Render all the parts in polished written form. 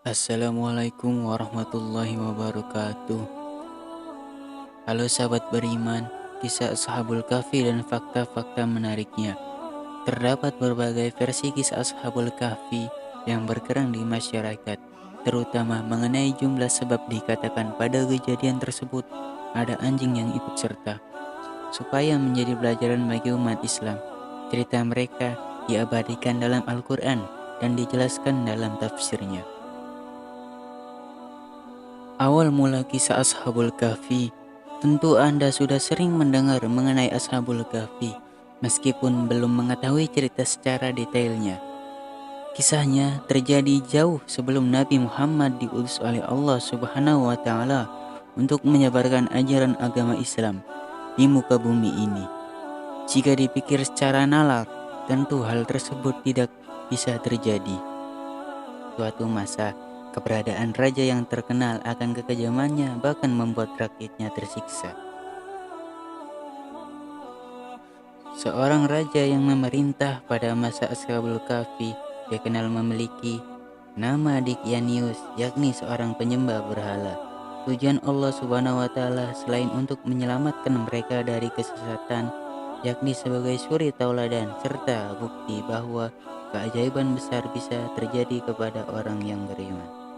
Assalamualaikum warahmatullahi wabarakatuh. Halo sahabat beriman, kisah Ashabul Kahfi dan fakta-fakta menariknya. Terdapat berbagai versi kisah Ashabul Kahfi yang berkembang di masyarakat, terutama mengenai jumlah sebab dikatakan pada kejadian tersebut ada anjing yang ikut serta. Supaya menjadi pelajaran bagi umat Islam, cerita mereka diabadikan dalam Al-Quran dan dijelaskan dalam tafsirnya. Awal mula kisah Ashabul Kahfi. Tentu Anda sudah sering mendengar mengenai Ashabul Kahfi, meskipun belum mengetahui cerita secara detailnya. Kisahnya terjadi jauh sebelum Nabi Muhammad diutus oleh Allah Subhanahu wa Ta'ala untuk menyebarkan ajaran agama Islam di muka bumi ini. Jika dipikir secara nalar, tentu hal tersebut tidak bisa terjadi. Suatu masa, keberadaan raja yang terkenal akan kekejamannya bahkan membuat rakyatnya tersiksa. Seorang raja yang memerintah pada masa Ashabul Kahfi dikenal memiliki nama Dicyanus, yakni seorang penyembah berhala. Tujuan Allah Subhanahu wa Ta'ala selain untuk menyelamatkan mereka dari kesesatan, yakni sebagai suri tauladan serta bukti bahwa keajaiban besar bisa terjadi kepada orang yang beriman.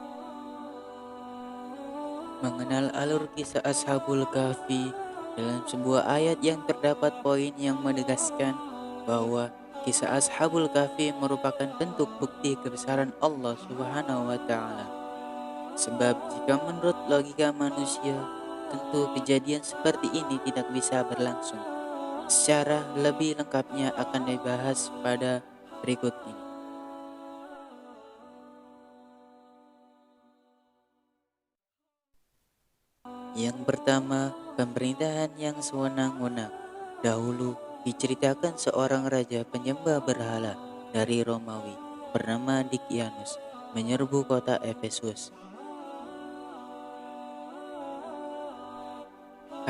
Mengenal alur kisah Ashabul Kahfi, dalam sebuah ayat yang terdapat poin yang menegaskan bahwa kisah Ashabul Kahfi merupakan bentuk bukti kebesaran Allah Subhanahu wa Ta'ala. Sebab jika menurut logika manusia, tentu kejadian seperti ini tidak bisa berlangsung. Secara lebih lengkapnya akan dibahas pada berikut ini. Yang pertama, pemerintahan yang sewenang-wenang. Dahulu diceritakan seorang raja penyembah berhala dari Romawi bernama Dicyanus menyerbu kota Efesus.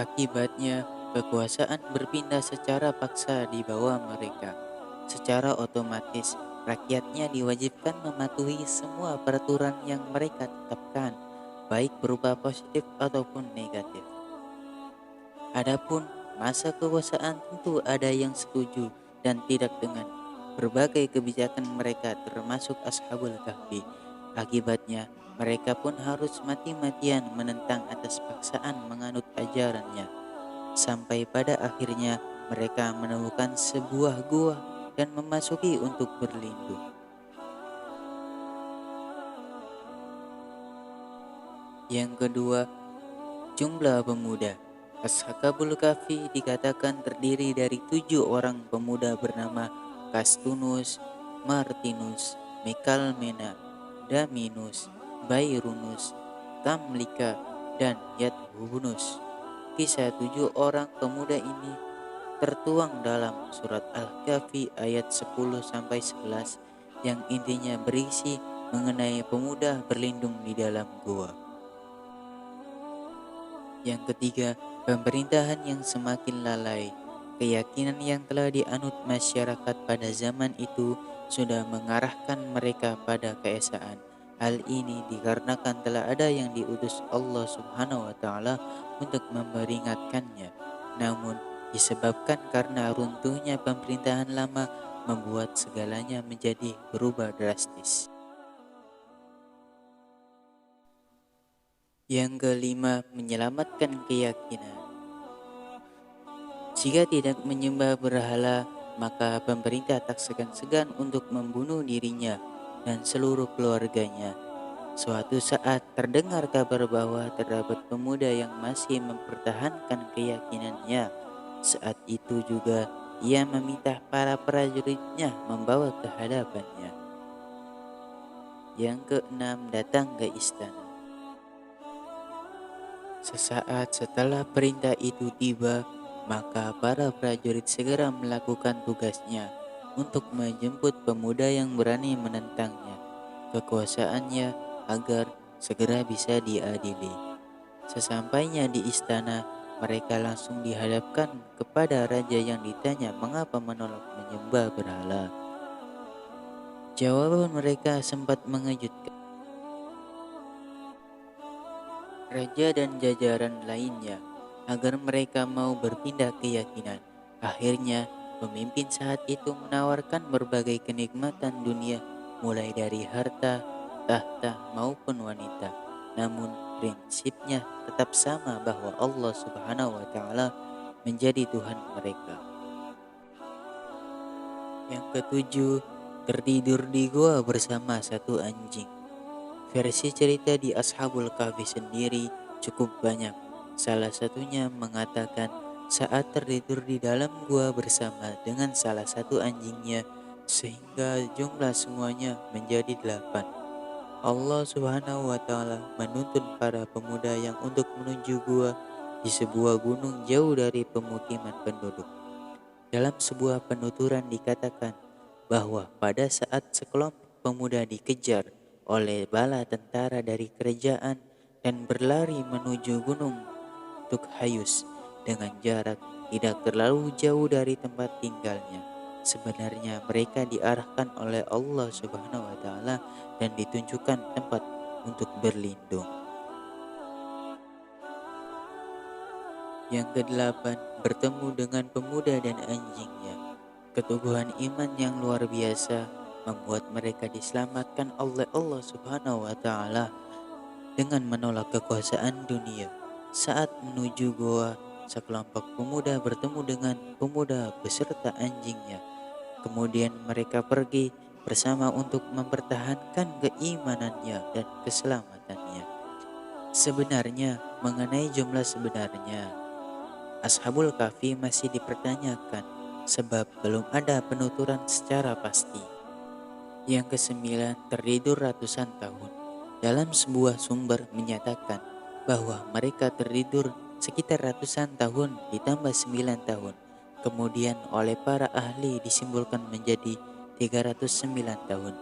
Akibatnya, kekuasaan berpindah secara paksa di bawah mereka. Secara otomatis, rakyatnya diwajibkan mematuhi semua peraturan yang mereka tetapkan, baik berupa positif ataupun negatif. Adapun masa kekuasaan tentu ada yang setuju dan tidak dengan berbagai kebijakan mereka termasuk Ashabul Kahfi. Akibatnya mereka pun harus mati-matian menentang atas paksaan menganut ajarannya. Sampai pada akhirnya mereka menemukan sebuah gua dan memasuki untuk berlindung. Yang kedua, jumlah pemuda. Ashabul Kahfi dikatakan terdiri dari 7 orang pemuda bernama Kastunus, Martinus, Mekalmena, Daminus, Bairunus, Tamlika, dan Yathubunus. Kisah 7 orang pemuda ini tertuang dalam surat Al-Kahfi ayat 10-11 yang intinya berisi mengenai pemuda berlindung di dalam gua. Yang ketiga, pemerintahan yang semakin lalai. Keyakinan yang telah dianut masyarakat pada zaman itu sudah mengarahkan mereka pada keesaan. Hal ini dikarenakan telah ada yang diutus Allah Subhanahu wa Ta'ala untuk memperingatkannya. Namun, disebabkan karena runtuhnya pemerintahan lama membuat segalanya menjadi berubah drastis. Yang kelima, menyelamatkan keyakinan. Jika tidak menyembah berhala, maka pemerintah tak segan-segan untuk membunuh dirinya dan seluruh keluarganya. Suatu saat terdengar kabar bahwa terdapat pemuda yang masih mempertahankan keyakinannya. Saat itu juga ia meminta para prajuritnya membawa ke hadapannya. Yang keenam, datang ke istana. Sesaat setelah perintah itu tiba, maka para prajurit segera melakukan tugasnya untuk menjemput pemuda yang berani menentangnya, kekuasaannya agar segera bisa diadili. Sesampainya di istana, mereka langsung dihadapkan kepada raja yang ditanya mengapa menolak menyembah berhala. Jawaban mereka sempat mengejutkan. raja dan jajaran lainnya agar mereka mau berpindah keyakinan. Akhirnya, pemimpin saat itu menawarkan berbagai kenikmatan dunia, mulai dari harta, tahta, maupun wanita. Namun, prinsipnya tetap sama bahwa Allah Subhanahu wa Ta'ala menjadi Tuhan mereka. Yang ketujuh, tertidur di gua bersama satu anjing. Versi cerita di Ashabul Kahfi sendiri cukup banyak. Salah satunya mengatakan saat tertidur di dalam gua bersama dengan salah satu anjingnya sehingga jumlah semuanya menjadi 8. Allah Subhanahu wa Ta'ala menuntun para pemuda yang untuk menuju gua di sebuah gunung jauh dari pemukiman penduduk. Dalam sebuah penuturan dikatakan bahwa pada saat sekelompok pemuda dikejar oleh bala tentara dari kerajaan dan berlari menuju gunung Tukhayus dengan jarak tidak terlalu jauh dari tempat tinggalnya. Sebenarnya mereka diarahkan oleh Allah Subhanahu wa Ta'ala dan ditunjukkan tempat untuk berlindung. Yang kedelapan, bertemu dengan pemuda dan anjingnya. Keteguhan iman yang luar biasa membuat mereka diselamatkan oleh Allah Subhanahu wa Ta'ala dengan menolak kekuasaan dunia. Saat menuju goa, sekelompok pemuda bertemu dengan pemuda beserta anjingnya. Kemudian mereka pergi bersama untuk mempertahankan keimanannya dan keselamatannya. Sebenarnya, mengenai jumlah sebenarnya, Ashabul Kahfi masih dipertanyakan sebab belum ada penuturan secara pasti. Yang kesembilan, tertidur ratusan tahun. Dalam sebuah sumber menyatakan bahwa mereka tertidur sekitar ratusan tahun ditambah 9 tahun. Kemudian oleh para ahli disimpulkan menjadi 309 tahun.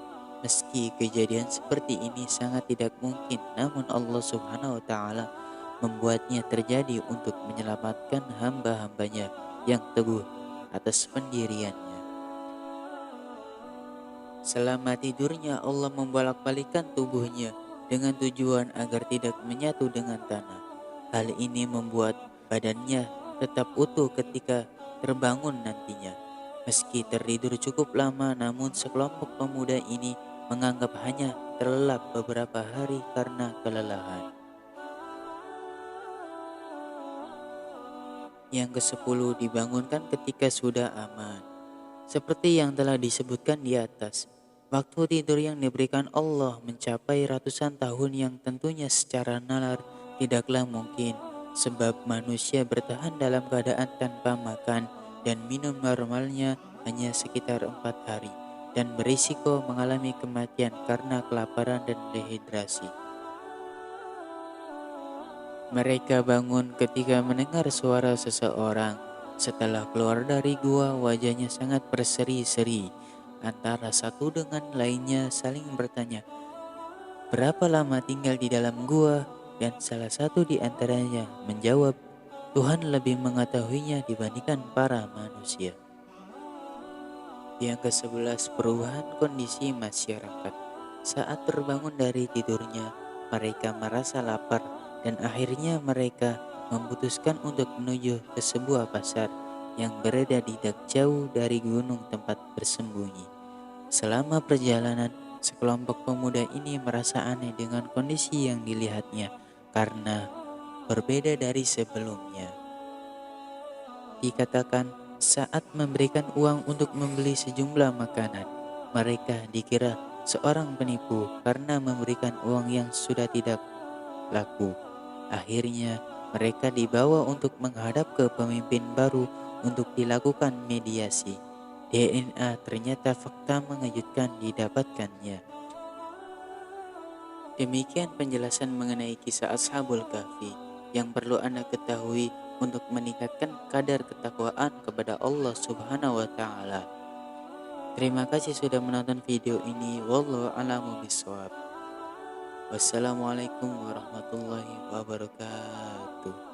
Meski kejadian seperti ini sangat tidak mungkin, namun Allah Subhanahu wa Ta'ala membuatnya terjadi untuk menyelamatkan hamba-hambanya yang teguh atas pendiriannya. Selama tidurnya Allah membolak-balikkan tubuhnya dengan tujuan agar tidak menyatu dengan tanah. Hal ini membuat badannya tetap utuh ketika terbangun nantinya. Meski tertidur cukup lama, namun sekelompok pemuda ini menganggap hanya terlelap beberapa hari karena kelelahan. Yang ke-10, dibangunkan ketika sudah aman. Seperti yang telah disebutkan di atas, waktu tidur yang diberikan Allah mencapai ratusan tahun yang tentunya secara nalar tidaklah mungkin, sebab manusia bertahan dalam keadaan tanpa makan dan minum normalnya hanya sekitar 4 hari dan berisiko mengalami kematian karena kelaparan dan dehidrasi. Mereka bangun ketika mendengar suara seseorang. Setelah keluar dari gua, wajahnya sangat berseri-seri. Antara satu dengan lainnya saling bertanya, "Berapa lama tinggal di dalam gua?" Dan salah satu di antaranya menjawab, "Tuhan lebih mengetahuinya dibandingkan para manusia." Yang ke-11, perubahan kondisi masyarakat. Saat terbangun dari tidurnya, mereka merasa lapar dan akhirnya mereka memutuskan untuk menuju ke sebuah pasar yang berada di tak jauh dari gunung tempat bersembunyi. Selama perjalanan, sekelompok pemuda ini merasa aneh dengan kondisi yang dilihatnya karena berbeda dari sebelumnya. Dikatakan saat memberikan uang untuk membeli sejumlah makanan, mereka dikira seorang penipu karena memberikan uang yang sudah tidak laku. Akhirnya mereka dibawa untuk menghadap ke pemimpin baru untuk dilakukan mediasi. DNA ternyata fakta mengejutkan didapatkannya. Demikian penjelasan mengenai kisah Ashabul Kahfi yang perlu Anda ketahui untuk meningkatkan kadar ketakwaan kepada Allah Subhanahu wa Ta'ala. Terima kasih sudah menonton video ini. Wallahu a'lamu bishawab. Wassalamualaikum warahmatullahi wabarakatuh.